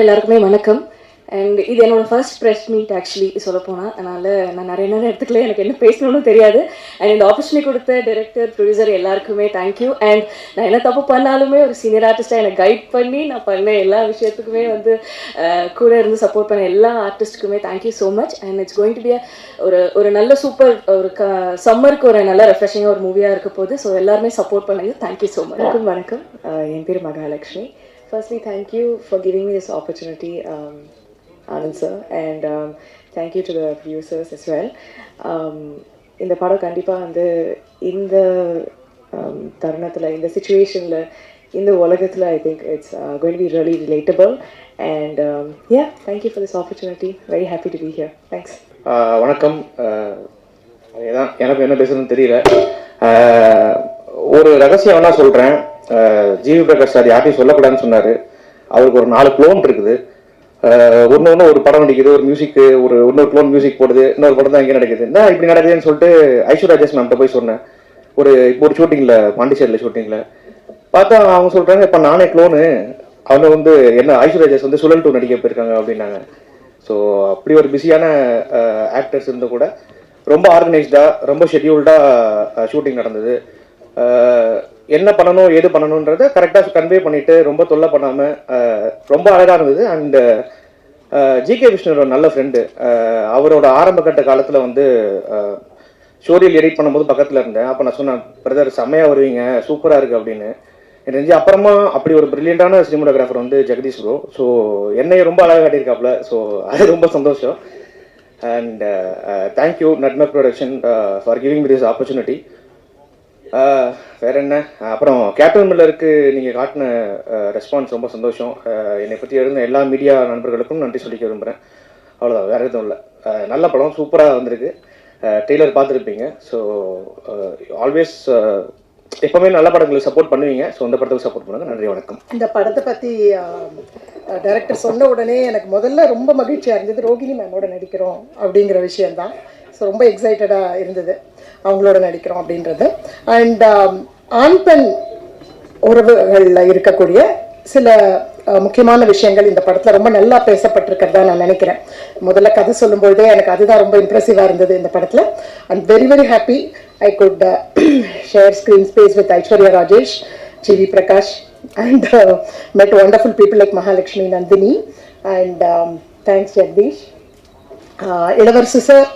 எல்லாருக்குமே வணக்கம். அண்ட் இது என்னோட ஃபர்ஸ்ட் ப்ரெஸ் மீட் ஆக்சுவலி சொல்லப்போனால். அதனால் நான் நிறைய நேரம் இடத்துக்குள்ள எனக்கு என்ன பேசணும்னு தெரியாது. அண்ட் இந்த ஆப்பர்ச்சுனிட்டி கொடுத்த டைரக்டர், ப்ரொடியூசர் எல்லாருக்குமே தேங்க்யூ. அண்ட் நான் என்ன தப்பு பண்ணாலுமே ஒரு சீனியர் ஆர்டிஸ்ட்டாக என்னை கைட் பண்ணி நான் பண்ண எல்லா விஷயத்துக்குமே வந்து கூட இருந்து சப்போர்ட் பண்ண எல்லா ஆர்டிஸ்ட்டுக்குமே thank you so much. And it's going to be ஒரு நல்ல சூப்பர் ஒரு சம்மருக்கு ஒரு நல்ல ரெஃப்ரெஷிங்காக ஒரு மூவியாக இருக்க போகுது. ஸோ எல்லாருமே சப்போர்ட் பண்ணுங்க. Thank you so much. வணக்கம். என் பேர் Mahalakshmi. Firstly, thank you for giving me this opportunity, Anand sir, and thank you to the producers as well. இந்த படம் கண்டிப்பாக வந்து இந்த தருணத்தில், இந்த சிச்சுவேஷனில், இந்த உலகத்தில் I think it's going to be really relatable and yeah, thank you for this opportunity. Very happy to be here. Thanks. வணக்கம். எனக்கு என்ன பேசுறதுன்னு தெரியல. ஒரு ரகசியம் வேணா சொல்கிறேன். ஜிவி பிரகாஷ் சார் யார்ட்டையும் சொல்லக்கூடாதுன்னு சொன்னார். அவருக்கு ஒரு 4 க்ளோன் இருக்குது. ஒன்று ஒரு படம் நடிக்குது, ஒரு மியூசிக்கு, இன்னொரு க்ளோன் மியூசிக் போடுது, இன்னொரு படம் தான் இங்கே நடக்குது. என்ன இப்படி நடக்குதுன்னு சொல்லிட்டு ஐஸ்வர்யா ராஜேஷ் மேம்கிட்ட போய் சொன்னேன். இப்போ ஒரு ஷூட்டிங்கில், பாண்டிச்சேரியில் ஷூட்டிங்கில் பார்த்தா அவங்க சொல்கிறாங்க, இப்போ நானே க்ளோனு, அவங்க வந்து என்ன ஐஸ்வர்யா ராஜேஷ் வந்து சுழல் 2 நடிக்க போயிருக்காங்க அப்படின்னாங்க. ஸோ அப்படி ஒரு பிஸியான ஆக்டர்ஸ் இருந்தும் கூட ரொம்ப ஆர்கனைஸ்டாக, ரொம்ப ஷெட்யூல்டாக ஷூட்டிங் நடந்தது. என்ன பண்ணணும், ஏது பண்ணணுன்றதை கரெக்டாக கன்வே பண்ணிவிட்டு ரொம்ப தொல்லை பண்ணாமல் ரொம்ப அழகாக இருந்தது. அண்டு ஜிகே விஷ்ணுவோட நல்ல ஃப்ரெண்டு, அவரோட ஆரம்ப கட்ட காலத்தில் வந்து ஷோரியல் எடிட் பண்ணும்போது பக்கத்தில் இருந்தேன். அப்போ நான் சொன்னேன், பிரதர் செம்மையாக வருவீங்க, சூப்பராக இருக்குது அப்படின்னு எனக்கு. அப்புறமா அப்படி ஒரு ப்ரில்லியண்டான சினிமோகிராஃபர் வந்து ஜெகதீஷ் ப்ரோ. ஸோ என்னையை ரொம்ப அழகாக காட்டியிருக்காப்புல. ஸோ அது ரொம்ப சந்தோஷம். And thank you நட்மக் production for giving me this opportunity. வேற என்ன, அப்புறம் கேப்டன் மில்லருக்கு நீங்கள் காட்டின ரெஸ்பான்ஸ் ரொம்ப சந்தோஷம். என்னை பற்றி எழுந்த எல்லா மீடியா நண்பர்களுக்கும் நன்றி சொல்லிக்க விரும்புகிறேன். அவ்வளோதான், வேறு எதுவும் இல்லை. நல்ல படம், சூப்பராக வந்திருக்கு. ட்ரெய்லர் பார்த்துருப்பீங்க. ஸோ ஆல்வேஸ் எப்போவுமே நல்ல படங்களுக்கு சப்போர்ட் பண்ணுவீங்க. ஸோ இந்த படத்துக்கு சப்போர்ட் பண்ணுங்கள். நன்றி, வணக்கம். இந்த படத்தை பற்றி டைரக்டர் சொன்ன உடனே எனக்கு முதல்ல ரொம்ப மகிழ்ச்சியாக இருந்தது. ரோகிணி மேமோட நடிக்கிறோம் அப்படிங்கிற விஷயந்தான். ஸோ ரொம்ப எக்ஸைட்டடாக இருந்தது அவங்களோட நடிக்கிறோம் அப்படின்றது. அண்ட் ஆண் பெண் உறவுகளில் இருக்கக்கூடிய சில முக்கியமான விஷயங்கள் இந்த படத்தில் ரொம்ப நல்லா பேசப்பட்டிருக்கிறதா நான் நினைக்கிறேன். முதல்ல கதை சொல்லும்பொழுதே எனக்கு அதுதான் ரொம்ப இம்ப்ரெசிவாக இருந்தது இந்த படத்தில். And very very happy I could share screen space with Aishwarya Rajesh, GV Prakash, and met wonderful people like Mahalakshmi, Nandini, and thanks Jagdish. இளவரசி சார்,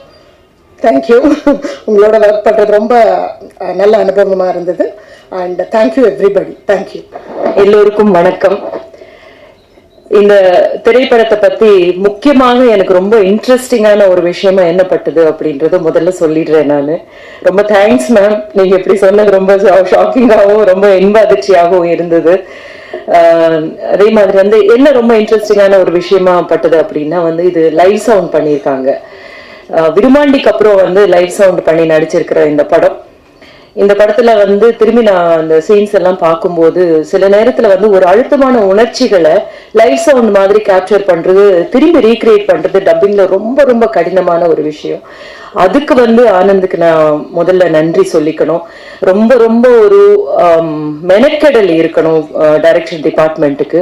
தேங்க்யூ. உங்களோட ஒர்க் பண்ணுறது ரொம்ப நல்ல அனுபவமாக இருந்தது. And thank you everybody. தேங்க்யூ. எல்லோருக்கும் வணக்கம். இந்த திரைப்படத்தை பற்றி முக்கியமாக எனக்கு ரொம்ப இன்ட்ரெஸ்டிங்கான ஒரு விஷயமா என்ன பட்டது அப்படின்றத முதல்ல சொல்லிடுறேன். நான் ரொம்ப தேங்க்ஸ் மேம். நீங்கள் எப்படி சொன்னது ரொம்ப ஷாக்கிங்காகவும் ரொம்ப இன்ப அதிர்ச்சியாகவும் இருந்தது. அதே மாதிரி வந்து என்ன ரொம்ப இன்ட்ரெஸ்டிங்கான ஒரு விஷயமா பட்டது அப்படின்னா வந்து இது லைவ் சவுண்ட் பண்ணியிருக்காங்க. விருமாண்டிக்கு அப்புறம் வந்து லைவ் சவுண்ட் பண்ணி நடிச்சிருக்கிற இந்த படத்துல வந்து திரும்பி நான் அந்த சீன்ஸ் எல்லாம் பார்க்கும்போது சில நேரத்துல வந்து ஒரு அழுத்தமான உணர்ச்சிகளை லைவ் சவுண்ட் மாதிரி கேப்சர் பண்றது, திரும்பி ரீக்ரியேட் பண்றது டப்பிங்ல ரொம்ப ரொம்ப கடினமான ஒரு விஷயம். அதுக்கு வந்து ஆனந்துக்கு நான் முதல்ல நன்றி சொல்லிக்கணும். ரொம்ப ரொம்ப ஒரு மெனக்கெடல் இருக்கணும் டைரக்ஷன் டிபார்ட்மெண்ட்டுக்கு.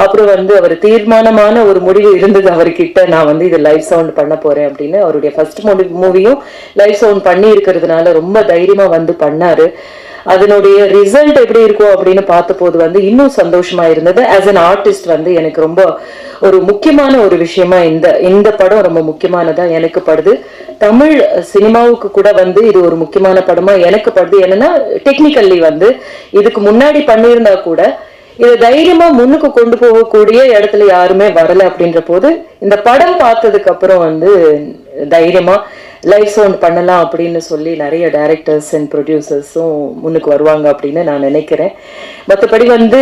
அப்புறம் வந்து அவர் தீர்மானமான ஒரு முடிவு இருந்தது அவர்கிட்ட, நான் வந்து இது லைவ் சவுண்ட் பண்ண போறேன் அப்படின்னு. அவருடைய ஃபர்ஸ்ட் மூவியும் லைவ் சவுண்ட் பண்ணி இருக்கிறதுனால ரொம்ப தைரியமா வந்து பண்ணாரு. அதனுடைய ரிசல்ட் எப்படி இருக்கும் அப்படின்னு பார்த்த போது வந்து இன்னும் சந்தோஷமா இருந்தது. ஆஸ் அன் ஆர்டிஸ்ட் வந்து எனக்கு ரொம்ப ஒரு முக்கியமான ஒரு விஷயமா இந்த படம் ரொம்ப முக்கியமானதா எனக்கு படுது. தமிழ் சினிமாவுக்கு கூட வந்து இது ஒரு முக்கியமான படமா எனக்கு படுது. என்னன்னா டெக்னிக்கல்லி வந்து இதுக்கு முன்னாடி பண்ணியிருந்தா கூட இதை தைரியமா முன்னுக்கு கொண்டு போகக்கூடிய இடத்துல யாருமே வரல. அப்படின்ற போது இந்த படம் பார்த்ததுக்கு அப்புறம் வந்து தைரியமா லைவ் சவுண்ட் பண்ணலாம் அப்படின்னு சொல்லி நிறைய டைரக்டர்ஸ் அண்ட் ப்ரொடியூசர்ஸும் முன்னுக்கு வருவாங்க அப்படின்னு நான் நினைக்கிறேன். மற்றபடி வந்து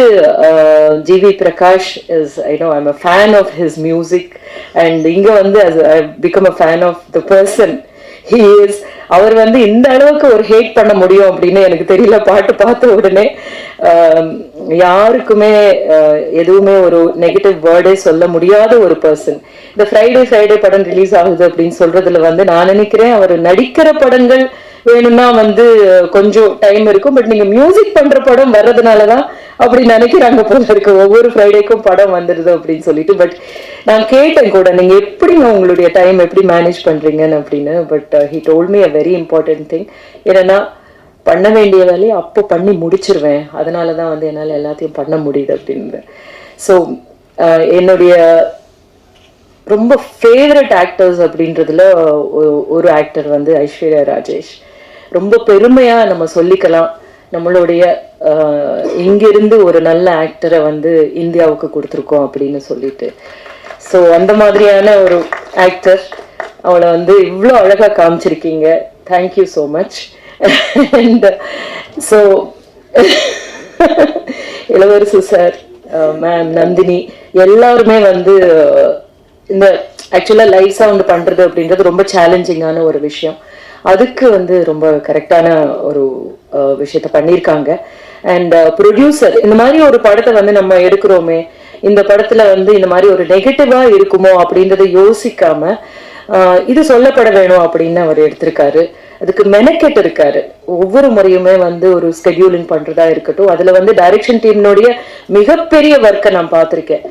GV Prakash is I'm a fan of his music. And இங்கே வந்து I become a fan of the person he is. அவர் வந்து இந்த அளவுக்கு ஒரு ஹேட் பண்ண முடியும் அப்படின்னு எனக்கு தெரியல. பாட்டு பார்த்த உடனே யாருக்குமே எதுவுமே ஒரு நெகட்டிவ் வேர்டே சொல்ல முடியாத ஒரு பர்சன். இந்த ஃப்ரைடே படம் ரிலீஸ் ஆகுது அப்படின்னு சொல்றதுல வந்து நான் நினைக்கிறேன் அவர் நடிக்கிற படங்கள் வேணும்னா வந்து கொஞ்சம் டைம் இருக்கும். பட் நீங்க மியூசிக் பண்ற படம் வர்றதுனாலதான் அப்படி நினைக்கிறாங்க போல இருக்கு, ஒவ்வொரு ஃப்ரைடேக்கும் படம் வந்துடுது அப்படின்னு சொல்லிட்டு. பட் நான் கேட்டேன் கூட, நீங்க எப்படிங்க உங்களுடைய டைம் எப்படி மேனேஜ் பண்றீங்கன்னு அப்படின்னு. But he told me a very important thing. ஏன்னா பண்ண வேண்டிய வேலையை அப்போ பண்ணி முடிச்சிருவேன், அதனாலதான் வந்து என்னால் எல்லாத்தையும் பண்ண முடியுது அப்படின்னு. ஸோ என்னுடைய ரொம்ப ஃபேவரட் ஆக்டர்ஸ் அப்படின்றதுல ஒரு ஆக்டர் வந்து ஐஸ்வர்யா ராஜேஷ். ரொம்ப பெருமையா நம்ம சொல்லிக்கலாம், நம்மளுடைய இங்கிருந்து ஒரு நல்ல ஆக்டரை வந்து இந்தியாவுக்கு கொடுத்துருக்கோம் அப்படின்னு சொல்லிட்டு. ஸோ அந்த மாதிரியான ஒரு ஆக்டர், அவளை வந்து இவ்வளோ அழகா காமிச்சிருக்கீங்க. Thank you so much. And so Ilavarasu sir, ma'am, Nandini, எல்லாருமே வந்து இந்த ஆக்சுவலா லைவ் சவுண்ட் பண்றது அப்படின்றது ரொம்ப சேலஞ்சிங்கான ஒரு விஷயம். அதுக்கு வந்து ரொம்ப கரெக்டான ஒரு விஷயத்த பண்ணியிருக்காங்க. அண்ட் ப்ரொடியூசர், இந்த மாதிரி ஒரு படத்தை வந்து நம்ம எடுக்கிறோமே, இந்த படத்துல வந்து இந்த மாதிரி ஒரு நெகட்டிவா இருக்குமோ அப்படின்றத யோசிக்காம இது சொல்லப்பட வேணும் அப்படின்னு அவர் எடுத்திருக்காரு. அதுக்கு மெனக்கெட்டு இருக்காரு. ஒவ்வொரு முறையுமே வந்து ஒரு ஸ்கெடியூலிங் பண்றதா இருக்கட்டும், அதுல வந்து டைரக்ஷன் டீம்னுடைய மிகப்பெரிய ஒர்க்கை நான் பார்த்திருக்கேன்.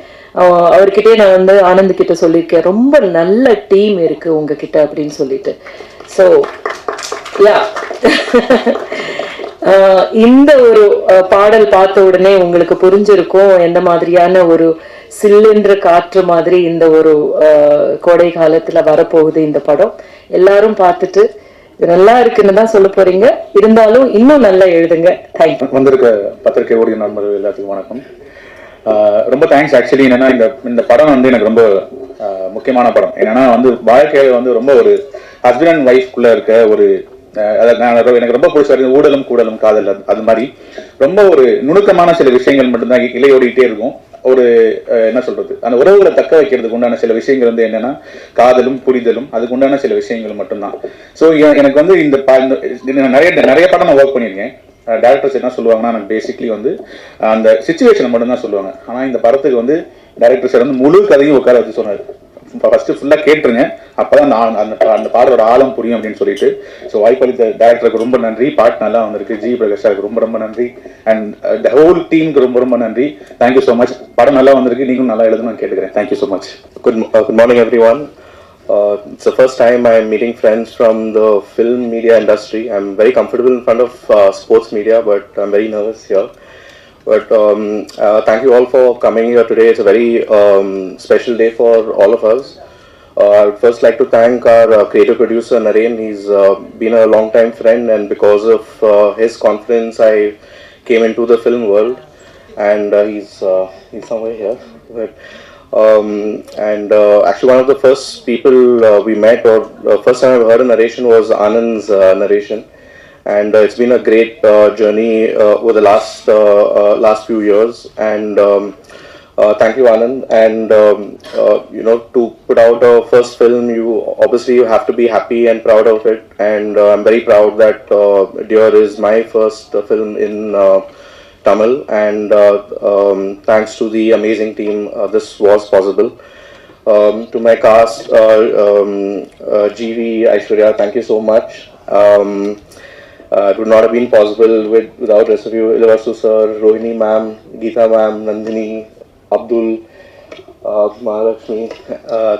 அவர்கிட்டே நான் வந்து ஆனந்த் கிட்ட சொல்லியிருக்கேன், ரொம்ப நல்ல டீம் இருக்கு உங்ககிட்ட அப்படின்னு சொல்லிட்டு. ஸோ யா, இந்த ஒரு பாடல் பார்த்த உடனே உங்களுக்கு புரிஞ்சிருக்கும் எந்த மாதிரியான ஒரு சில்லுன்ற காற்று மாதிரி இந்த ஒரு கோடை காலத்துல வரப்போகுது இந்த படம். எல்லாரும் பார்த்துட்டு இது நல்லா இருக்குன்னு தான் சொல்ல போறீங்க, இருந்தாலும் இன்னும் நல்லா எழுதுங்க. தேங்க்யூ. வந்திருக்க பத்திரிகை ஊழியர் நண்பர்கள் எல்லாத்துக்கும் வணக்கம். ரொம்ப தேங்க்ஸ். ஆக்சுவலி என்னன்னா இந்த படம் வந்து எனக்கு ரொம்ப முக்கியமான படம். என்னன்னா வந்து வாழ்க்கையில வந்து ரொம்ப ஒரு ஹஸ்பண்ட் அண்ட் ஒய்ஃப்குள்ள இருக்க ஒரு எனக்கு ரொம்ப பிடிச்ச ஊடலும் கூடலும் காதல், அது மாதிரி ரொம்ப ஒரு நுணுக்கமான சில விஷயங்கள் மட்டும்தான் இலையோடிட்டே இருக்கும். ஒரு என்ன சொல்றது, அந்த உறவுகளை தக்க வைக்கிறதுக்கு உண்டான சில விஷயங்கள் வந்து என்னன்னா காதலும் புரிதலும், அதுக்கு உண்டான சில விஷயங்கள் மட்டும்தான். ஸோ எனக்கு வந்து நிறைய படம் நான் ஒர்க் பண்ணியிருக்கேன். டேரக்டர்ஸ் என்ன சொல்லுவாங்கன்னா, எனக்கு பேசிக்லி வந்து அந்த சிச்சுவேஷனை மட்டும்தான் சொல்லுவாங்க. ஆனால் இந்த படத்துக்கு வந்து டேரக்டர் சார் வந்து முழு கதையும் உட்கார வச்சு சொன்னார். ஃபர்ஸ்ட் ஃபுல்லாக கேட்டுருங்க, அப்பதான் அந்த பாடலோட ஆழம் புரியும் அப்படின்னு சொல்லிட்டு. ஸோ வாய்ப்பளித்த டேரக்டருக்கு ரொம்ப நன்றி. பாட்டு நல்லா வந்திருக்கு. ஜி பிரகாஷ் சாருக்கு ரொம்ப நன்றி. அண்ட் த ஹோல் டீமுக்கு ரொம்ப நன்றி. Thank you so much. படம் நல்லா வந்திருக்கு, நீங்களும் நல்லா எழுதணும்னு கேட்டுக்கிறேன். Thank you so much. Good morning, everyone. It's the first time I'm meeting friends from the film media industry. I'm very comfortable in front of sports media, but I'm very nervous here. But thank you all for coming here today. It's a very special day for all of us. I would first like to thank our creative producer Naren. He's been a long time friend, and because of his confidence, I came into the film world. And he's somewhere here. But, actually, one of the first people we met, or first time I heard a narration, was Anand's narration. And it's been a great journey over the last few years. And thank you, Anand. And to put out a first film, you have to be happy and proud of it. And I'm very proud that Dear is my first film in Tamil. And thanks to the amazing team, this was possible. To my cast, GV, Aishwarya, thank you so much. It would not have been possible without rest of you. Ilavarasu sir, Rohini ma'am, Geeta ma'am, Nandini, Abdul, Mahalakshmi.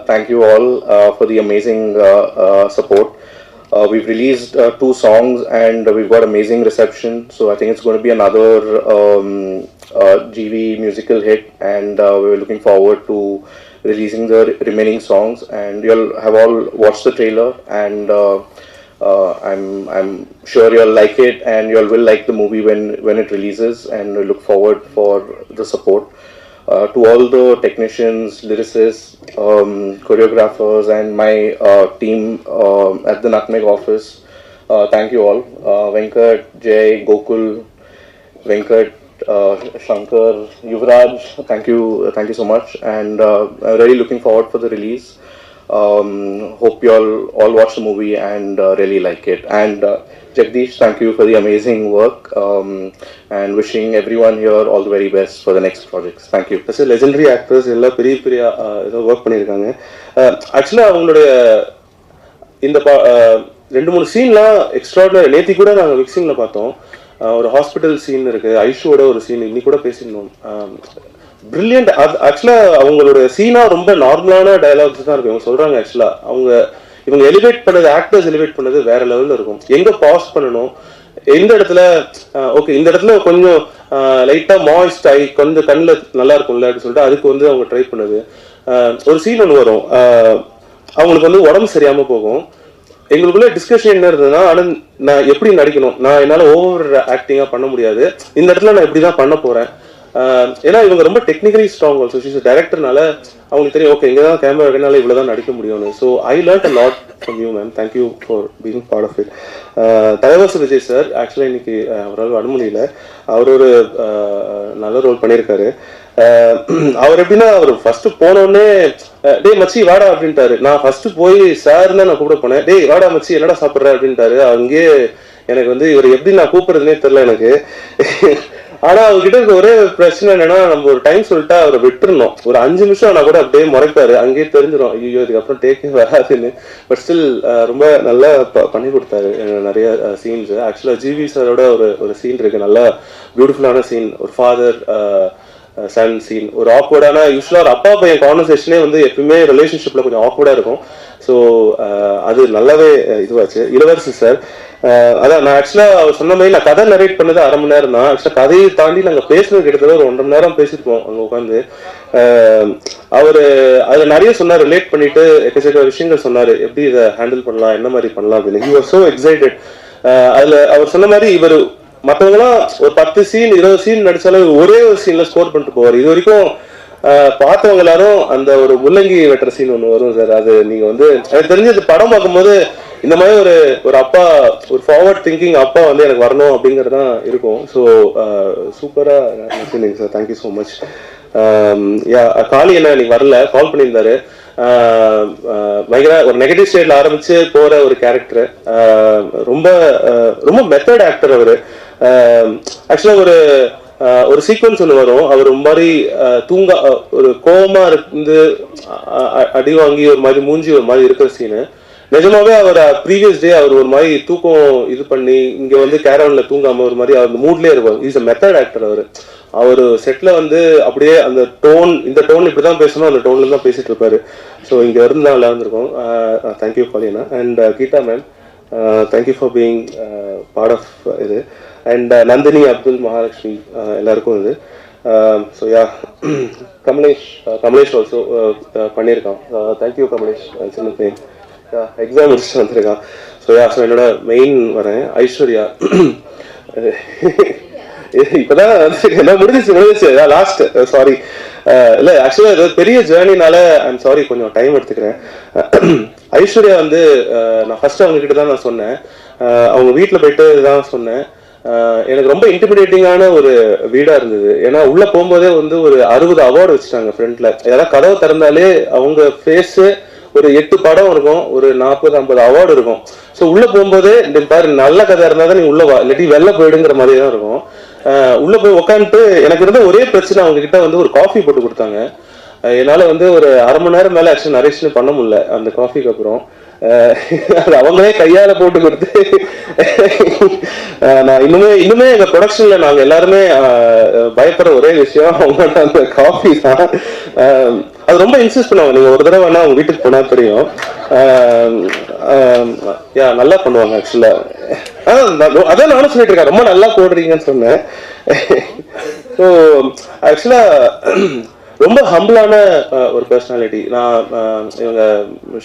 Thank you all for the amazing support. We've released 2 songs and we've got amazing reception. So I think it's going to be another GV musical hit, and we're looking forward to releasing the remaining songs. And you'll have all watched the trailer, and I'm sure you'll like it, and you'll will like the movie when it releases, and we look forward for the support. To all the technicians, lyricists, choreographers, and my team at the Nutmeg office, thank you all. Venkat, Jay, Gokul, Venkat, Shankar, Yuvraj, thank you so much, and I'm really looking forward for the release. Hope you all watch the movie and really like it. And Jagdish, thank you for the amazing work, and wishing everyone here all the very best for the next projects. Thank you. First legendary actors எல்லாம் பெரிய ஏதோ work பண்ணியிருக்காங்க. ஆக்சுவலாக அவங்களுடைய இந்த 2-3 சீன்லாம் extraordinary. நேற்று கூட நாங்கள் மிக்சிங்கில் பார்த்தோம். ஒரு ஹாஸ்பிட்டல் சீன் இருக்கு, ஐஷுவோட ஒரு சீன் இன்னைக்கு கூட பேசியிருந்தோம். பிரில்லியன்ட். ஆக்சுவலா அவங்களோட சீனா ரொம்ப நார்மலான டயலாக்ஸ் தான் இருக்கும். இவங்க சொல்றாங்க ஆக்சுவலா இவங்க எலிவேட் பண்ணது, ஆக்டர்ஸ் எலிவேட் பண்ணது வேற லெவல்ல இருக்கும். எங்க பாஸ் பண்ணணும், எந்த இடத்துல ஓகே இந்த இடத்துல கொஞ்சம் லைட்டா மாய்ஸ்ட் ஆகி கொஞ்சம் கண்ணில் நல்லா இருக்கும்ல அப்படின்னு சொல்லிட்டு அதுக்கு வந்து அவங்க ட்ரை பண்ணது. ஒரு சீன் ஒன்று வரும், அவங்களுக்கு வந்து உடம்பு சரியாம போகும். எங்களுக்குள்ள டிஸ்கஷன் என்ன இருந்ததுன்னா, ஆனால் நான் எப்படி நடிக்கணும், நான் என்னால் ஓவர் ஆக்டிங்காக பண்ண முடியாது, இந்த இடத்துல நான் இப்படி தான் பண்ண போகிறேன். ஏன்னா இவங்க ரொம்ப டெக்னிக்கலி ஸ்ட்ராங் ஆல்சோ, ஷீஸ் டைரக்டர்னால அவங்களுக்கு தெரியும் ஓகே இங்கே தான் கேமரா வைக்கனால இவ்வளோ தான் நடிக்க முடியும்னு. So I learn a lot from you ma'am, thank you for being part of it. Thalaivasal Vijay sir ஆக்சுவலாக இன்னைக்கு அவரால் வர முடியல, அவர் ஒரு நல்ல ரோல் பண்ணியிருக்காரு. அவர் எப்படின்னா அவர் ஃபர்ஸ்ட் போனோடனே டேய் மச்சி வாடா அப்படின்ட்டாரு. நான் ஃபர்ஸ்ட் போய் சார் தான் நான் கூப்பிட போனேன், டேய் வாடா மச்சி என்னடா சாப்பிட்ற அப்படின்ட்டாரு. அங்கேயே எனக்கு வந்து இவர் எப்படி நான் கூப்பிடுறதுனே தெரியல எனக்கு. ஆனா அவர்கிட்ட இருக்க ஒரே பிரச்சனை என்னன்னா, நம்ம ஒரு டைம் சொல்லிட்டா அவரை விட்டுருணும். ஒரு 5 நிமிஷம் ஆனா கூட அப்படியே முறைப்பாரு, அங்கேயே தெரிஞ்சிடும் ஐயோ இதுக்கப்புறம் டேக்கே வராதுன்னு. பட் ஸ்டில் ரொம்ப நல்லா பண்ணி கொடுத்தாரு நிறைய சீன்ஸ். ஆக்சுவலா ஜிவி சாரோட ஒரு சீன் இருக்கு, நல்லா பியூட்டிஃபுல்லான சீன், ஒரு ஃபாதர் சன் சீன், ஒரு ஆக்வர்டான. யூஸ்வலா அப்பா பையன் கான்வர்சேஷனே வந்து எப்பயுமே ரிலேஷன்ஷிப்ல கொஞ்சம் ஆக்வர்டா இருக்கும். ஸோ அது நல்லாவே இதுவாச்சு. இளவரசி சார் அதான் நான் ஆக்சுவலா அவர் சொன்ன மாதிரி நான் கதை நரேட் பண்ணது 1/2 மணி நேரம் தான். ஆக்சுவலா கதையை தாண்டி நாங்கள் பேசுறது கிட்டத்தட்ட ஒரு 1.5 மணி நேரம் பேசியிருப்போம் அங்கே உட்காந்து. அவர் அதில் நிறைய சொன்னார், ரிலேட் பண்ணிட்டு எக்கச்சக்க விஷயங்கள் சொன்னார், எப்படி இதை ஹேண்டில் பண்ணலாம், என்ன மாதிரி பண்ணலாம் அப்படின்னு. He was so excited. அதில் அவர் சொன்ன மாதிரி இவர் மற்றவங்களாம் ஒரு 10 சீன் 20 சீன் நடிச்சாலும் ஒரே ஒரு சீன்ல ஸ்கோர் பண்ணிட்டு போவார். இது வரைக்கும் பார்த்தவங்க எல்லாரும் அந்த ஒரு முள்ளங்கி வெட்டுற சீன் ஒன்று வரும் சார், அது நீங்க வந்து எனக்கு தெரிஞ்சது படம் பார்க்கும்போது இந்த மாதிரி ஒரு அப்பா, ஒரு ஃபார்வர்ட் திங்கிங் அப்பா வந்து எனக்கு வரணும் அப்படிங்கிறது தான் இருக்கும். ஸோ சூப்பரா சொன்னீங்க சார், தேங்க்யூ ஸோ மச். காளி என்ன இன்னைக்கு வரல, கால் பண்ணியிருந்தாரு. பயங்கர ஒரு நெகட்டிவ் ஸ்டேட்ல ஆரம்பிச்சு போற ஒரு கேரக்டர், ரொம்ப ரொம்ப மெத்தட் ஆக்டர் அவரு. ஆக்சுவலா ஒரு சீக்வன்ஸ் ஒன்று வரும், அவர் ஒரு மாதிரி ஒரு கோமா இருந்து அடி வாங்கி ஒரு மாதிரி மூஞ்சி ஒரு மாதிரி இருக்கிற சீனு. நிஜமாவே அவர் ப்ரீவியஸ் டே அவர் ஒரு மாதிரி தூக்கம் இது பண்ணி இங்க வந்து கேரவன்ல தூங்காம ஒரு மாதிரி அவர் மூட்லயே இருப்பார். இஸ் அ மெத்தட் ஆக்டர் அவர் செட்ல வந்து அப்படியே அந்த டோன், இந்த டோன் இப்படிதான் பேசணும், அந்த டோன்ல தான் பேசிட்டு இருப்பாரு. ஸோ இங்க இருந்து தான் விளையாண்டுருக்கோம். Thank you Palina and Geetha ma'am, thank you for being part of இது. அண்ட் நந்தினி, அப்துல், மகாலட்சுமி எல்லாருக்கும் இது. ஸோ யா கமலேஷ் ஆல்சோ பண்ணியிருக்கான். தேங்க்யூ கமலேஷ், சின்ன பையன் எக்ஸாம் முடிச்சுட்டு வந்திருக்கான். ஸோ யா ஸோ என்னோட மெயின் வரேன் ஐஸ்வர்யா. இப்பதான் என்ன முடிஞ்சிச்சு லாஸ்ட், சாரி இல்லை ஆக்சுவலா இது பெரிய ஜேர்னினால ஐம் சாரி, கொஞ்சம் டைம் எடுத்துக்கிறேன். ஐஸ்வர்யா வந்து நான் ஃபர்ஸ்ட் அவங்க கிட்ட தான் நான் சொன்னேன், அவங்க வீட்டில் போயிட்டு தான் சொன்னேன். எனக்கு ரொம்ப இன்டிமிடேட்டிங்கான ஒரு வீடா இருந்தது. ஏன்னா உள்ள போகும்போதே வந்து ஒரு 60 அவார்டு வச்சுட்டாங்க ஃப்ரண்ட்ல. ஏதாவது கதவை திறந்தாலே அவங்க ஃபேஸ் ஒரு 8 படம் இருக்கும், ஒரு 40-50 அவார்டு இருக்கும். ஸோ உள்ள போகும்போதே இந்த பாரு நல்ல கதை இருந்தால் தான் நீ உள்ள வா, இல்லாட்டி வெளில போயிடுங்கிற மாதிரி தான் இருக்கும். உள்ள போய் உட்காந்துட்டு எனக்கு இருந்த ஒரே பிரச்சனை, அவங்க கிட்ட வந்து ஒரு காஃபி போட்டு கொடுத்தாங்க. என்னால் வந்து ஒரு 1/2 மணி நேரம் மேலே ஆக்சுவலி நரேஷன் பண்ண முடியல அந்த காஃபிக்கு அப்புறம். அது அவங்களே கையால போட்டு கொடுத்து நான் இன்னுமே எங்க ப்ரொடக்ஷன்ல நாங்க எல்லாருமே பயப்படுற ஒரே விஷயம் அவங்களோட அந்த காஃபி தான். அது ரொம்ப இன்சிஸ்ட் பண்ணுவாங்க, நீங்க ஒரு தடவை வேணா அவங்க வீட்டுக்கு போனா தெரியும். நல்லா பண்ணுவாங்க ஆக்சுவலா. அதான் நானும் சொல்லிட்டு இருக்கேன், ரொம்ப நல்லா போடுறீங்கன்னு சொன்னேன். ஸோ ஆக்சுவலா ரொம்ப ஹம்பிளான ஒரு பர்சனாலிட்டி. நான் இவங்க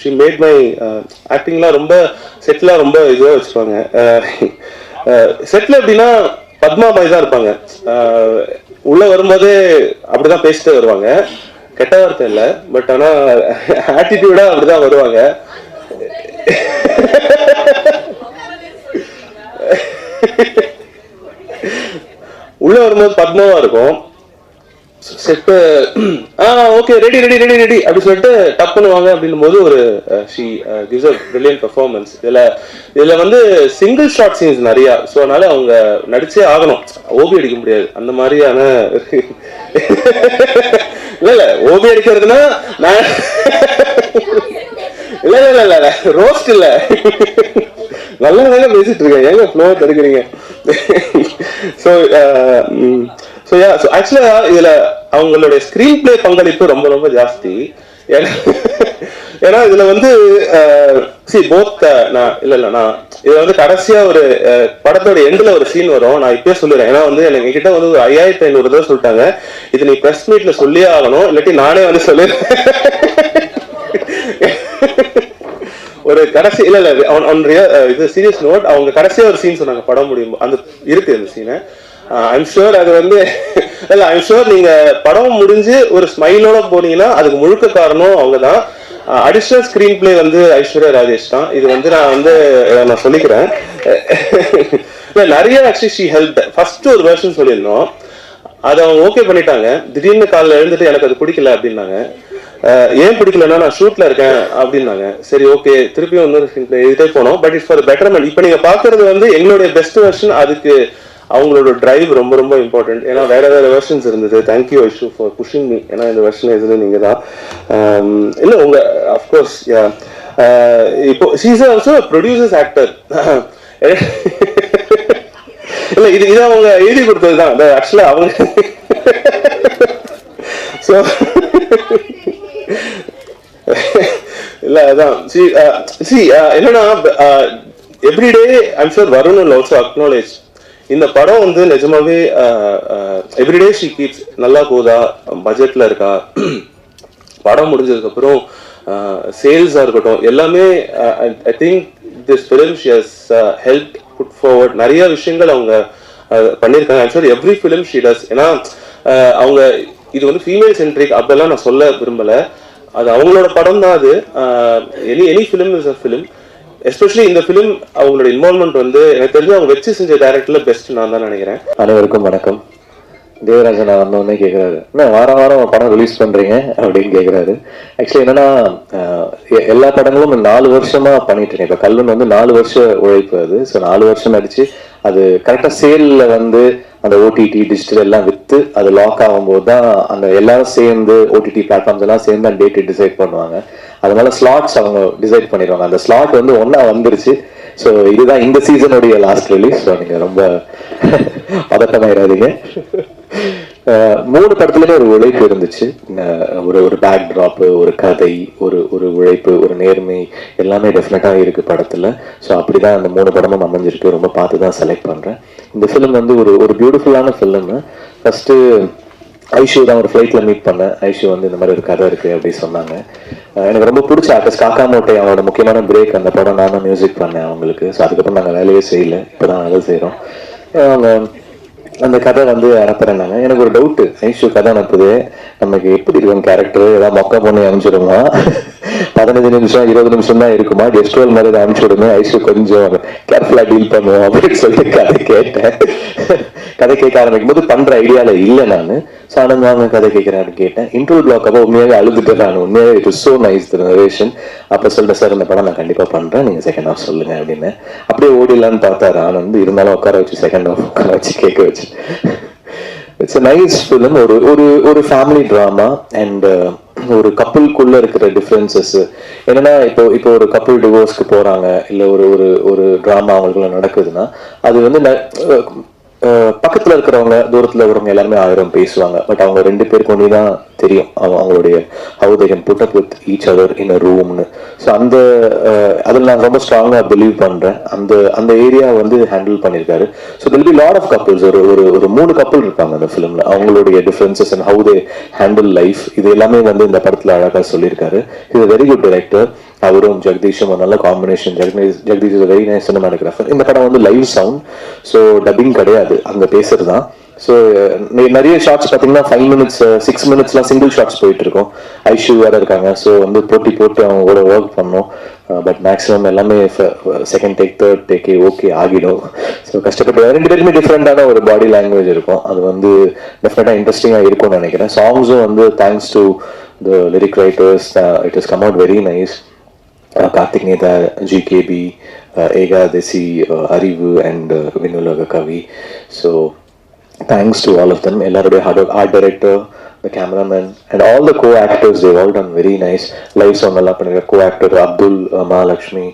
ஷி மேட் மை ஆக்டிங்லாம் ரொம்ப செட்லாம் ரொம்ப இதுவாக வச்சுருப்பாங்க. செட்டில் எப்படின்னா பத்மா மாதிரி தான் இருப்பாங்க. உள்ள வரும்போதே அப்படிதான் பேசிட்டே வருவாங்க, கெட்ட வார்த்தை இல்லை, பட் ஆனால் ஆட்டிடியூடா அப்படிதான் வருவாங்க. உள்ள வரும்போது பத்மாவா இருக்கும். Set okay ready ready ready ready அப்படி சொல்லிட்டு டப் பண்ணுவாங்க. அப்படின்னும் போது ஒரு she gives a brilliant performance. இதுல வந்து சிங்கிள் ஷாட் சீன்ஸ் நிறையா. ஸோ அதனால அவங்க நடிச்சே ஆகணும், ஓபி அடிக்க முடியாது அந்த மாதிரியான. இல்ல ஓபி அடிக்கிறதுனா நான் இல்ல ரோஸ்ட் இல்ல, நல்லா தாங்க பேசிட்டு இருக்கேன், ஏங்க ஃப்ளோ தடுக்கிறீங்க. ஸோ ஸோ ஆக்சுவலா இதுல அவங்களுடைய ஸ்கிரீன் பிளே பங்களிப்பு ரொம்ப ரொம்ப ஜாஸ்தி. ஏன்னா இதுல வந்து நான் நான் இதுல வந்து கடைசியா ஒரு படத்தோட எண்ட்ல ஒரு சீன் வரும். நான் இப்பயே சொல்லிடுறேன், ஏன்னா வந்து எனக்கு என்கிட்ட வந்து ஒரு 5500 தடவை சொல்லிட்டாங்க இது நீ பிரஸ் மீட்ல சொல்லியே ஆகணும், இல்லாட்டி நானே வந்து சொல்லிடுறேன். ஒரு கடைசி இது சீரியஸ் நோட், அவங்க கடைசியா ஒரு சீன் சொன்னாங்க படம் முடியும் அந்த இருக்கு அந்த சீனை. ஐம் ஷுர் அது வந்து இல்ல ஐம் ஷுர் நீங்க படம் முடிஞ்சு ஒரு ஸ்மைலோட போனீங்கன்னா அதுக்கு முழுக்க காரணம் அவங்கதான். அடிஷனல் ஸ்கிரீன் பிளே வந்து ஐஸ்வர்யா ராஜேஷ் தான். இது வந்து நான் சொல்லிக்கிறேன். நிறைய ஆக்சுவலி ஷீ ஹெல்ப். ஃபர்ஸ்ட் ஒரு வெர்ஷன் சொல்லியிருந்தோம், அதை அவங்க ஓகே பண்ணிட்டாங்க. திடீர்னு காலைல எழுந்துட்டு எனக்கு அது பிடிக்கல அப்படின்னாங்க. ஏன் பிடிக்கலன்னா நான் ஷூட்ல இருக்கேன் அப்படின்னாங்க. சரி ஓகே, திருப்பியும் வந்து இதுட்டே போனோம். But it's for betterment. இப்போ நீங்க பாக்குறது வந்து எங்களுடைய பெஸ்ட் வெர்ஷன். அதுக்கு அவங்களோட டிரைவ் ரொம்ப ரொம்ப இம்பார்ட்டன்ட். ஏன்னா வேற வெர்ஷன்ஸ் இருந்தது. Thank you Aishu for pushing me. ஏன்னா இந்த வெர்ஷன் எதுன்னு நீங்க தான் இல்லை உங்க அஃப்கோர்ஸ் இப்போ ஷீஸ் ஆல்சோ ப்ரொடியூசர்ஸ் ஆக்டர். இல்ல இது அவங்க எழுதி கொடுத்தது தான் ஆக்சுவலா அவங்க. ஸோ இல்ல அதான் என்னன்னா everyday I'm sure Varun will also acknowledge இந்த படம் வந்து நிஜமாவே எவ்ரிடே ஷீ கீப்ஸ் நல்லா போதா, பட்ஜெட்ல இருக்கா, படம் முடிஞ்சதுக்கு அப்புறம் சேல்ஸா இருக்கட்டும் எல்லாமே. I think this film she has help put forward. நிறைய விஷயங்கள் அவங்க பண்ணியிருக்காங்க. I'm sure every film she does. ஏன்னா அவங்க இது வந்து ஃபீமேல் சென்ட்ரிக் அப்படிலாம் நான் சொல்ல விரும்பல. அது அவங்களோட படம் தான். அது any film is a film. Especially இந்த ஃபிலிம் அவங்களோட இன்வால்மெண்ட் வந்து எனக்கு தெரிஞ்சு அவங்க வச்சு செஞ்ச டைரக்டர்ல பெஸ்ட் நான் தான் நினைக்கிறேன். அனைவருக்கும் வணக்கம். தேவராஜன் வந்தோடனே கேட்குறாரு, என்ன வாரம் படம் ரிலீஸ் பண்ணுறீங்க அப்படின்னு கேட்குறாரு. ஆக்சுவலி என்னன்னா எல்லா படங்களும் 4 வருஷமா பண்ணிட்டு இருக்கேன். இப்போ கல்லுன்னு வந்து 4 வருஷ உழைப்பு அது. ஸோ 4 வருஷம் நடிச்சு அது கரெக்டாக சேலில் வந்து அந்த ஓடிடி டிஜிட்டல் எல்லாம் விற்று அது லாக் ஆகும்போது தான் அந்த எல்லாரும் சேர்ந்து ஓடிடி பிளாட்ஃபார்ம்ஸ் எல்லாம் சேர்ந்து அந்த டேட்டு டிசைட் பண்ணுவாங்க. அதனால ஸ்லாட்ஸ் அவங்க டிசைட் பண்ணிடுவாங்க. அந்த ஸ்லாட் வந்து ஒன்றா வந்துருச்சு. ஸோ இதுதான் இந்த சீசனுடைய லாஸ்ட் ரிலீஸ். ஸோ நீங்கள் ரொம்ப பதட்டமாயிடாதீங்க. 3 படத்துலயுமே ஒரு உழைப்பு இருந்துச்சு. ஒரு பேக் ட்ராப்பு, ஒரு கதை, ஒரு உழைப்பு, ஒரு நேர்மை எல்லாமே டெஃபினட்டா இருக்கு படத்துல. ஸோ அப்படிதான் அந்த 3 படமும் அமைஞ்சிருக்கு. ரொம்ப பார்த்து தான் செலக்ட் பண்றேன். இந்த ஃபிலிம் வந்து ஒரு பியூட்டிஃபுல்லான ஃபிலிம். ஃபர்ஸ்ட் ஐஷு தான் ஒரு ஃப்ளைட்ல மீட் பண்ணேன். ஐஷு வந்து இந்த மாதிரி ஒரு கதை இருக்கு அப்படி சொன்னாங்க. எனக்கு ரொம்ப பிடிச்ச ஆர்டிஸ்ட் காக்கா மோட்டை, அவனோட முக்கியமான பிரேக் அந்த படம் நான் தான் மியூசிக் பண்ணேன் அவங்களுக்கு. ஸோ அதுக்கப்புறம் நாங்கள் வேலையே செய்யல, இப்போதான் வேலை செய்கிறோம். அவங்க அந்த கதை வந்து அனுப்புறேன்னாங்க. எனக்கு ஒரு டவுட்டு, ஐஷு கதை அனுப்புது, நமக்கு எப்படி இருக்கும் கேரக்டர், ஏதாவது மொக்க பொண்ணு அனுப்பிச்சுடுமா, 15 நிமிஷம் 20 நிமிஷம் தான் இருக்குமா, கெஸ்ட் ரோல் மாதிரி அதை அனுப்பிச்சுடுங்க, ஐஷு கொஞ்சம் கேர்ஃபுல்லா டீல் பண்ணுவோம் அப்படின்னு சொல்லி கதை கேட்டேன். கதை கேட்க ஆரம்பிக்கும் போது பண்ற ஐடியால இல்லை நான். ஸோ ஆனந்த் வாங்க கதை கேட்கிறேன்னு கேட்டேன். இன்டர்வியூ பிளாக் அப்போ உண்மையாவே அழுதுட்டேன் நான். உண்மையாவே it is so nice the narration. அப்போ சொல்லிட்டேன், சார் இந்த படம் நான் கண்டிப்பா பண்றேன், நீங்க செகண்ட் ஹாஃப் சொல்லுங்க அப்படின்னு. அப்படியே ஓடிடலான்னு பார்த்தாரு ஆனந்த். இருந்தாலும் உட்கார வச்சு செகண்ட் ஹாஃப் உட்கார வச்சு கேட்க வச்சு. It's a nice film. ஒரு ஃபேமிலி ட்ராமா அண்ட் ஒரு கப்புள்குள்ள இருக்கிற டிஃபரன்சஸ் என்னன்னா, இப்போ ஒரு கப்புள் டிவோர்ஸ்க்கு போறாங்க, இல்லை ஒரு ட்ராமா அவங்களுக்குள்ள நடக்குதுன்னா அது வந்து பக்கத்துல இருக்கிறவங்க தூரத்துல இருக்கிறவங்க எல்லாருமே 1000 பேசுவாங்க. பட் அவங்க 2 பேருக்கு ஒண்ணு தான் தெரியும், அவங்களுடைய how they can put up with each other in a roomனு. ஸோ அதில் நான் ரொம்ப ஸ்ட்ராங்கா பிலீவ் பண்றேன். அந்த ஏரியா வந்து ஹேண்டில் பண்ணியிருக்காரு. So there will be lot of couples. ஒரு 3 கப்புள் இருப்பாங்க அந்த ஃபிலிம்ல. அவங்களுடைய differences and how they handle life இது எல்லாமே வந்து இந்த படத்துல அழகா சொல்லியிருக்காரு. இது வெரி குட் டைரக்டர். அவரும் ஜெகதீஷும் ஒரு நல்ல combination. Jagadish is very nice cinematographer. இந்த படம் வந்து லைவ் சவுண்ட், ஸோ டப்பிங் கிடையாது, அங்க பேசுறதுதான். ஸோ நிறைய ஷார்ட்ஸ் பார்த்தீங்கன்னா 5 மினிட்ஸ் 6 மினிட்ஸ்லாம் சிங்கிள் ஷார்ட்ஸ் போயிட்டு இருக்கும். ஐஷு வேற இருக்காங்க. ஸோ வந்து போட்டு அவங்க கூட ஒர்க் பண்ணோம். பட் மேக்ஸிமம் எல்லாமே செகண்ட் டேக் தேர்ட் டேக்கே ஓகே ஆகிடும். ஸோ கஷ்டப்பட்டு 2 பேருமே டிஃப்ரெண்டான ஒரு பாடி லாங்குவேஜ் இருக்கும். அது வந்து டெஃபினட்டா இன்ட்ரெஸ்டிங்காக இருக்கும்னு நினைக்கிறேன். சாங்ஸும் வந்து thanks to the lyric writers, it is come out very nice. Karthik Neda, GKB, Egadesi, Arivu and Vinulaga Kavi. So thanks to all of them. Ellarude art director, the cameraman and all the co-actors, they've all done very nice. Live song alla panira co-actor Abdul, Mahalakshmi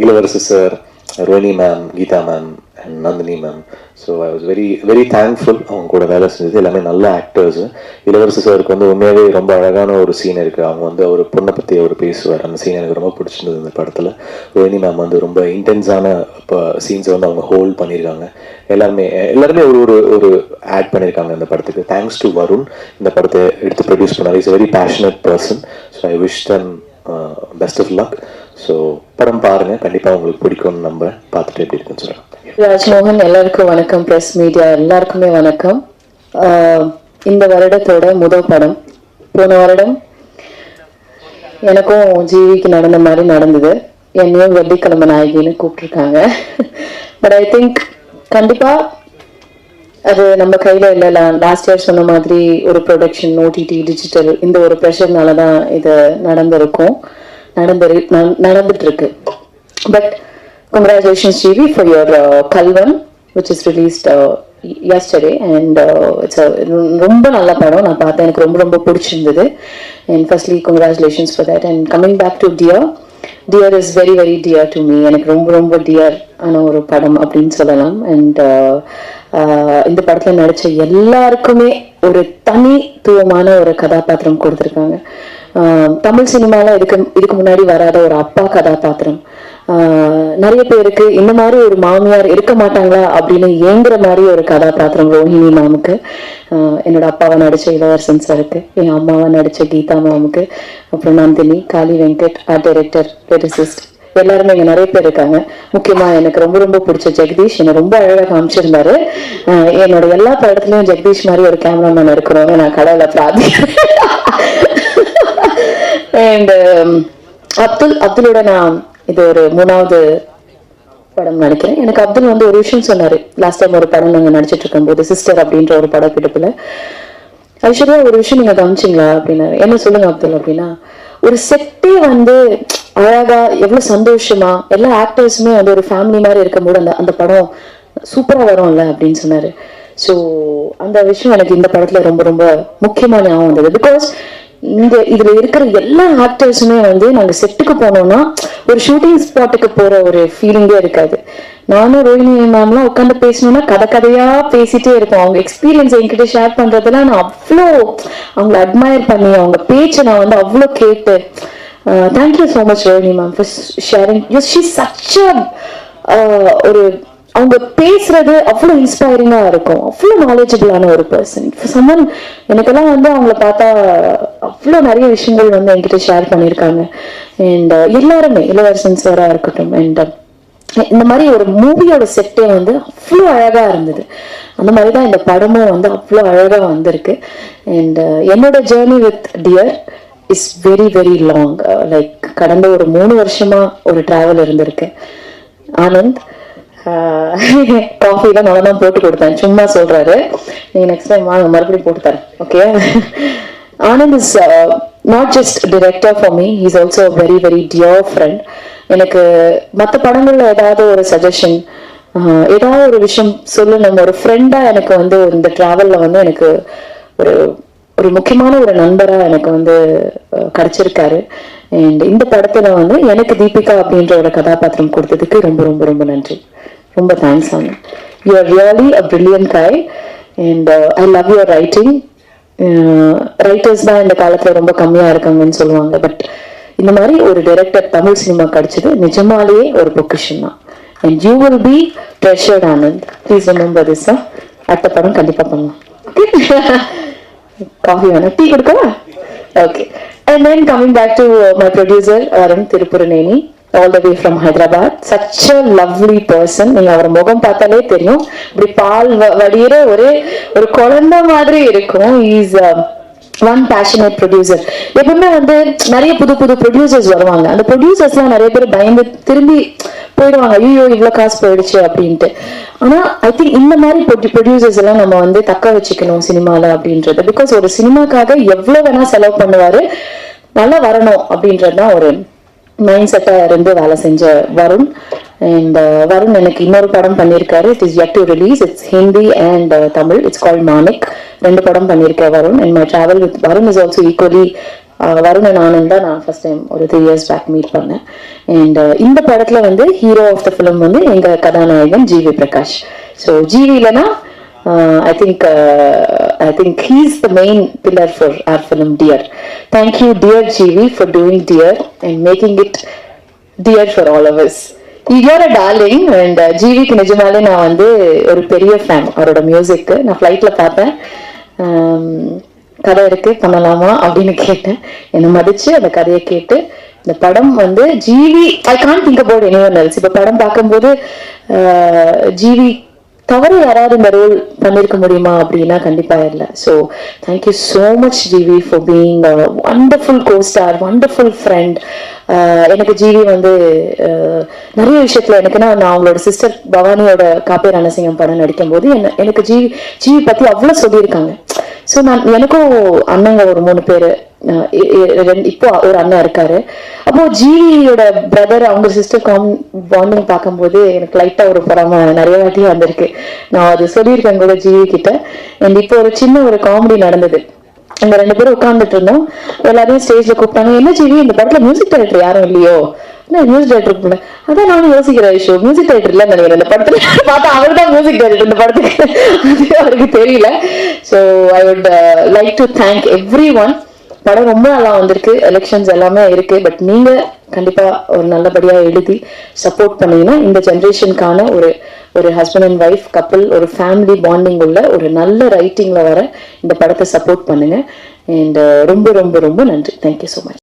Ilavarsu sir, Rohini ma'am, Geeta ma'am and Nandini ma'am. So I was very very thankful அவங்க கூட வேலை செஞ்சது. எல்லாமே நல்ல actors. இளவரசி சாருக்கு வந்து உண்மையாகவே ரொம்ப அழகான ஒரு சீன் இருக்குது. அவங்க வந்து ஒரு பொண்ணை பற்றி அவர் பேசுவார். அந்த சீன் எனக்கு ரொம்ப பிடிச்சிருந்தது இந்த படத்தில். ரோஹினி மேம் வந்து ரொம்ப இன்டென்ஸான இப்போ சீன்ஸை வந்து அவங்க ஹோல்ட் பண்ணியிருக்காங்க. எல்லாருமே ஒரு ஒரு ஆட் பண்ணியிருக்காங்க இந்த படத்துக்கு. தேங்க்ஸ் டு வருண் இந்த படத்தை எடுத்து ப்ரொடியூஸ் பண்ணார். Is very passionate person. So I wish them best of luck. So படம் பாருங்கள், கண்டிப்பாக உங்களுக்கு பிடிக்கும்னு நம்புறேன். பார்த்துட்டு எப்படி இருக்குன்னு சொல்கிறேன். ராஜ்மோகன், எல்லாருக்கும் வணக்கம். பிரஸ் மீடியா எல்லாருக்குமே வணக்கம். இந்த வருடத்தோட முதல் படம். போன வருடம் எனக்கும் ஜிவிக்கு நடந்த மாதிரி நடந்தது. என்னையும் வெள்ளிக்கிழமை நாயகின்னு கூப்பிட்டுருக்காங்க. பட் ஐ திங்க் கண்டிப்பா அது நம்ம கையில இல்லை. லாஸ்ட் இயர் சொன்ன மாதிரி ஒரு ப்ரொடக்ஷன், ஓடிடி, டிஜிட்டல், இந்த ஒரு ப்ரெஷர்னால தான் இது நடந்துட்டு இருக்கு. But congratulations GV for your Kalvan, which is released yesterday, and it's a ரொம்ப நல்ல படம். நான் பார்த்தேன், எனக்கு ரொம்ப ரொம்ப பிடிச்சிருந்தது. And firstly congratulations for that. And coming back to Dear is very very dear to me. எனக்கு ரொம்ப ரொம்ப டியர் ஆன ஒரு படம் அப்படின்னு சொல்லலாம். அண்ட் இந்த படத்துல நடிச்ச எல்லாருக்குமே ஒரு தனித்துவமான ஒரு கதாபாத்திரம் கொடுத்துருக்காங்க. தமிழ் சினிமால இதுக்கு முன்னாடி வராத ஒரு அப்பா கதாபாத்திரம். நிறைய பேருக்கு இந்த மாதிரி ஒரு மாமியார் இருக்க மாட்டாங்களா அப்படின்னு ஏங்குற மாதிரி ஒரு கதாபாத்திரம் ரோஹிணி மேமுக்கு. என்னோட அப்பாவை நடிச்ச இளவரசன் சாருக்கு, என் அம்மாவை நடிச்ச கீதா மேமுக்கு, அப்புறம் நந்தினி, காளி வெங்கட், ஆர்ட் டைரக்டர், லிரிசிஸ்ட், எல்லாருமே இங்க நிறைய பேர் இருக்காங்க. முக்கியமா எனக்கு ரொம்ப ரொம்ப பிடிச்ச ஜெகதீஷ் என்னை ரொம்ப அழகா காமிச்சிருந்தாரு. என்னோட எல்லா படத்துலயும் ஜெகதீஷ் மாதிரி ஒரு கேமராமேன் இருக்கணும்னு நான் கடவுளை பிரார்த்திக்கிறேன். அண்ட் அப்துலோட நான் இது ஒரு 3வது படம் நினைக்கிறேன். எனக்கு அப்துல் வந்து ஒரு விஷயம் சொன்னாரு. லாஸ்ட் டைம் ஒரு படம் நாங்க நடிச்சிட்டு இருக்கும் போது, சிஸ்டர் அப்படின்ற ஒரு படப்பிடிப்புல, ஐஸ்வர்யா ஒரு விஷயம் நீங்க கவனிச்சிங்களா அப்படின்னாரு. என்ன சொல்லுங்க அப்துல் அப்படின்னா, ஒரு செட்டே வந்து அழகா எவ்வளவு சந்தோஷமா எல்லா ஆக்டர்ஸுமே வந்து ஒரு ஃபேமிலி மாதிரி இருக்கும்போது அந்த படம் சூப்பரா வரும்ல அப்படின்னு சொன்னாரு. ஸோ அந்த விஷயம் எனக்கு இந்த படத்துல ரொம்ப ரொம்ப முக்கியமா ஞாபகம் வந்தது. பிகாஸ் இதுல இருக்கிற எல்லா ஆக்டர்ஸுமே வந்து நாங்க செட்டுக்கு போனோம்னா ஒரு ஷூட்டிங் ஸ்பாட்டுக்கு போற ஒரு ஃபீலிங்கே இருக்காது. நானும் ரோஹிணி மேம்லாம் உட்காந்து பேசணும்னா கதையா பேசிட்டே இருப்போம். அவங்க எக்ஸ்பீரியன்ஸ் என்கிட்ட ஷேர் பண்றதுலாம் நான் அவ்வளோ அவங்களை அட்மயர் பண்ணி, அவங்க பேச்சை நான் வந்து அவ்வளோ கேட்டு, thank you so much Rohini ma'am for sharing. She's such ஒரு அவங்க பேசுறது அவ்வளோ இன்ஸ்பைரிங்கா இருக்கும். அவ்வளோ நாலேஜபிளான ஒரு பர்சன். சம்மன் எனக்கெல்லாம் வந்து அவங்கள பார்த்தா அவ்வளோ நிறைய விஷயங்கள் வந்து என்கிட்ட ஷேர் பண்ணியிருக்காங்க. அண்ட் எல்லாருமே, இளவரசன் சாரா இருக்கட்டும், அண்ட் இந்த மாதிரி ஒரு மூவியோட செட்டே வந்து அவ்வளோ அழகா இருந்தது. அந்த மாதிரிதான் இந்த படமும் வந்து அவ்வளோ அழகா வந்திருக்கு. அண்ட் என்னோட journey with dear is very very long. Like கடந்த ஒரு 3 வருஷமா ஒரு டிராவல் இருந்திருக்கு. ஆனந்த் காஃபி தான் நல்லா தான் போட்டு கொடுத்தேன், சும்மா சொல்றாரு. நீங்க நெக்ஸ்ட் டைம் வாங்க, மறுபடியும் போட்டு தரேன். Okay. Anand is not just director for me, he is also very very dear friend. எனக்கு மற்ற படங்கள்ல ஏதாவது ஒரு சஜஷன், ஏதாவது ஒரு விஷயம் சொல்லணும், ஒரு ஃப்ரெண்டா எனக்கு வந்து இந்த டிராவல்ல வந்து எனக்கு ஒரு முக்கியமான ஒரு நண்பரா எனக்கு வந்து கிடைச்சிருக்காரு. அண்ட் இந்த படத்துல வந்து எனக்கு தீபிகா அப்படின்ற ஒரு கதாபாத்திரம் கொடுத்ததுக்கு ரொம்ப ரொம்ப ரொம்ப நன்றி. ரொம்ப thanks Anand. You are really a brilliant guy and I love your writing. Writers தான் இந்த காலத்துல ரொம்ப கம்மியா இருக்காங்கன்னு சொல்லுவாங்க. பட் இந்த மாதிரி ஒரு டைரக்டர் தமிழ் சினிமா கிடைச்சது நிஜமாலேயே ஒரு பொக்கிஷன் தான். And you will be treasured Anand. Please remember this. அடுத்த படம் கண்டிப்பா பண்ணலாம். காஃபி வேணும், டீ கொடுக்கவா? Okay. And then coming back to my producer, Arun Tirupurneni, all the way from Hyderabad. Such a lovely person. நீங்க அவர் முகம் பார்த்தாலே தெரியும், இப்படி பால் வடிகிற ஒரு குழந்தை மாதிரி இருக்கும். Is one passionate producer. எப்பவுமே வந்து நிறைய புது புது ப்ரொடியூசர்ஸ் வருவாங்க. அந்த ப்ரொடியூசர்ஸ்லாம் நிறைய பேர் பயந்து திரும்பி போயிடுவாங்க, ஐயோ இவ்வளவு காசு போயிடுச்சு அப்படின்ட்டு. ஆனா ஐ திங்க் இந்த மாதிரி ப்ரொடியூசர்ஸ் எல்லாம் நம்ம வந்து தக்க வச்சுக்கணும் சினிமால அப்படின்றது. பிகாஸ் ஒரு சினிமாக்காக எவ்வளவு வேணா செலவு பண்ணுவாரு, நல்லா வரணும் அப்படின்றதுதான் ஒரு மைண்ட் செட்டா இருந்து வேலை செஞ்ச வருண். அண்ட் வருண் எனக்கு இன்னொரு படம் பண்ணியிருக்காரு. It is yet to release. It's Hindi and Tamil. It's called Manik. 2 படம் பண்ணியிருக்கேன் Varun. And my travel with Varun is also equally Varunan Anand தான் நான் ஃபர்ஸ்ட் டைம் ஒரு 3 years பேக் மீட் பண்ணேன். அண்ட் இந்த படத்தில் வந்து ஹீரோ ஆஃப் த ஃபிலிம் வந்து எங்கள் கதாநாயகன் ஜிவி பிரகாஷ். ஸோ ஜிவி இல்லைன்னா I think he's the main pillar for our film Dear. Thank you dear GV for doing Dear and making it dear for all of us. You're a darling and ஜிவிக்கு நிஜமாலே நான் வந்து ஒரு பெரிய fan. அவரோட மியூசிக்கு நான் ஃப்ளைட்டில் பார்த்தேன், கதை இருக்கு பண்ணலாமா அப்படின்னு கேட்டேன். என்னை மதிச்சு அந்த கதையை கேட்டு இந்த படம் வந்து GV I can't think about anyone else. இப்போ படம் பார்க்கும்போது ஜிவி தவறு யாராவது இந்த ரோல் பண்ணிருக்க முடியுமா அப்படின்னா கண்டிப்பா இல்லை. So thank you so much GV for being wonderful costar, wonderful friend. எனக்கு ஜிவி வந்து நிறைய விஷயத்துல எனக்குன்னா நான் அவங்களோட சிஸ்டர் பவானியோட காப்பே ரணசிங்கம் படம் நடிக்கும் போது எனக்கு ஜிவி பத்தி அவ்வளவு சொல்லியிருக்காங்க. ஸோ எனக்கும் அண்ணங்க ஒரு 3 பேரு, இப்போ ஒரு அண்ணா இருக்காரு. அப்போ ஜிவியோட பிரதர் அவங்க சிஸ்டர் பாண்டிங் பார்க்கும்போது எனக்கு லைட்டா ஒரு பொறாம நிறைய வாட்டி வந்திருக்கு. நான் அது சொல்லியிருக்கேன் கூட ஜிவி கிட்ட. அண்ட் இப்போ ஒரு சின்ன ஒரு காமெடி நடந்தது. அங்க 2 பேரும் உட்கார்ந்துட்டு இருந்தோம், எல்லாரையும் ஸ்டேஜ்ல கூப்பிட்டாங்க. என்ன ஜிவி இந்த படத்துல மியூசிக் டைரக்டர் யாரும் இல்லையோ? மியூசிக் டைரக்டர் போல அதான் நானும் யோசிக்கிறேன், ஷோ மியூசிக் டைரக்டர் இல்ல நினைக்கிறேன் இந்த படத்துல. பார்த்தா அவர் தான் மியூசிக் டைரக்டர் இந்த படத்துக்கு, அது அவருக்கு தெரியல. So I would like to thank every one. படம் ரொம்ப நல்லா வந்திருக்கு, எலெக்ஷன்ஸ் எல்லாமே இருக்கு. பட் நீங்க கண்டிப்பா ஒரு நல்லபடியா எழுதி சப்போர்ட் பண்ணீங்கன்னா இந்த ஜென்ரேஷனுக்கான ஒரு ஹஸ்பண்ட் அண்ட் ஒய்ஃப் கப்பிள், ஒரு ஃபேமிலி பாண்டிங் உள்ள ஒரு நல்ல ரைட்டிங்ல வர இந்த படத்தை சப்போர்ட் பண்ணுங்க. அண்ட் ரொம்ப ரொம்ப ரொம்ப நன்றி. Thank you so much.